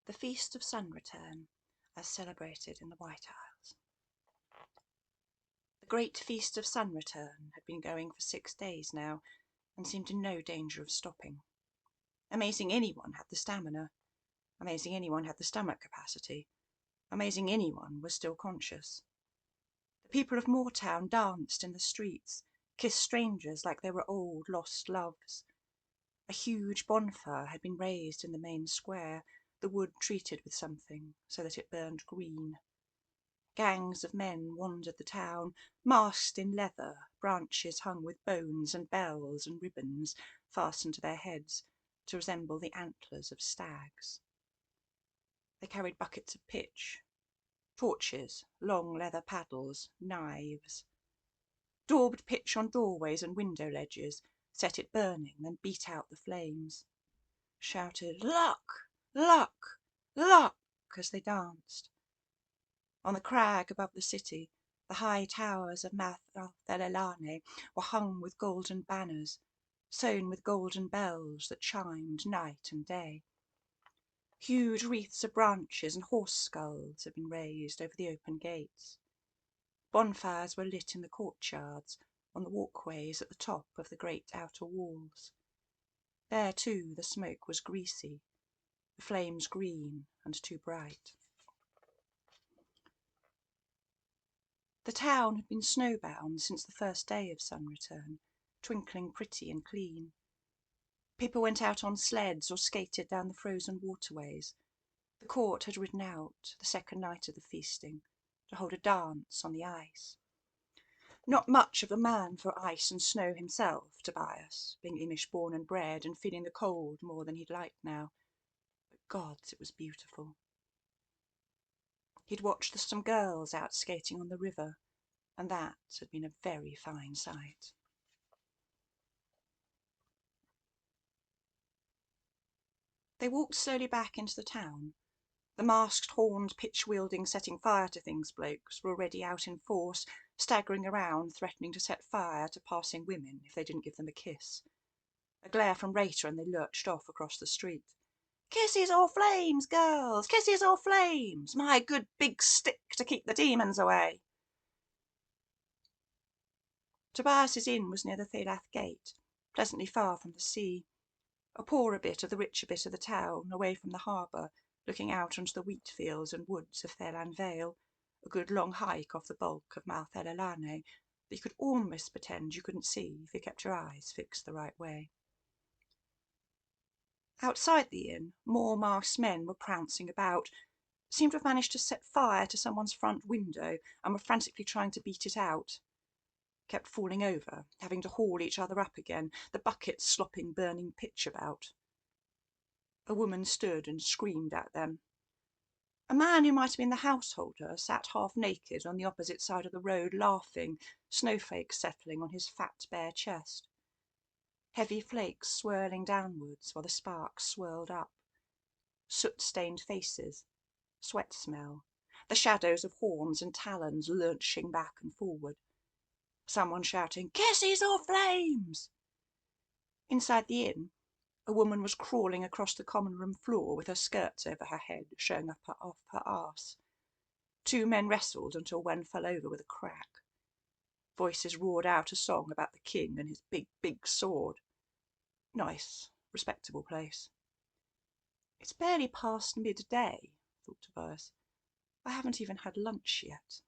The Feast of Sun Return, as celebrated in the White Isles. The great Feast of Sun Return had been going for 6 days now, and seemed in no danger of stopping. Amazing anyone had the stamina. Amazing anyone had the stomach capacity. Amazing anyone was still conscious. The people of Moortown danced in the streets, kissed strangers like they were old lost loves. A huge bonfire had been raised in the main square, the wood treated with something so that it burned green. Gangs of men wandered the town, masked in leather, branches hung with bones and bells and ribbons fastened to their heads to resemble the antlers of stags. They carried buckets of pitch, torches, long leather paddles, knives. Daubed pitch on doorways and window ledges, set it burning, then beat out the flames. Shouted, "Luck! Luck! Luck!" as they danced. On the crag above the city, the high towers of Mathelelane were hung with golden banners, sewn with golden bells that chimed night and day. Huge wreaths of branches and horse skulls had been raised over the open gates. Bonfires were lit in the courtyards, on the walkways at the top of the great outer walls. There, too, the smoke was greasy, the flames green and too bright. The town had been snowbound since the first day of sun return, twinkling pretty and clean. People went out on sleds or skated down the frozen waterways. The court had ridden out, the second night of the feasting, to hold a dance on the ice. Not much of a man for ice and snow himself, Tobias, being Amish born and bred and feeling the cold more than he'd like now. But gods, it was beautiful. He'd watched some girls out skating on the river, and that had been a very fine sight. They walked slowly back into the town. The masked, horned, pitch-wielding, setting fire to things blokes were already out in force, staggering around, threatening to set fire to passing women if they didn't give them a kiss. A glare from Rata and they lurched off across the street. "Kisses or flames, girls! Kisses or flames! My good big stick to keep the demons away!" Tobias's inn was near the Thelath Gate, pleasantly far from the sea. A poorer bit of the richer bit of the town, away from the harbour, looking out onto the wheat fields and woods of Thelan Vale, a good long hike off the bulk of Mathelelane that you could almost pretend you couldn't see if you kept your eyes fixed the right way. Outside the inn, more masked men were prancing about, seemed to have managed to set fire to someone's front window and were frantically trying to beat it out. Kept falling over, having to haul each other up again, the buckets slopping burning pitch about. A woman stood and screamed at them. A man who might have been the householder sat half naked on the opposite side of the road, laughing, snowflakes settling on his fat bare chest. Heavy flakes swirling downwards while the sparks swirled up. Soot-stained faces, sweat smell, the shadows of horns and talons lurching back and forward. Someone shouting, "Kisses or flames!" Inside the inn, a woman was crawling across the common room floor with her skirts over her head, showing up off her arse. 2 men wrestled until one fell over with a crack. Voices roared out a song about the king and his big, big sword. Nice, respectable place. It's barely past midday, thought Tobias. I haven't even had lunch yet.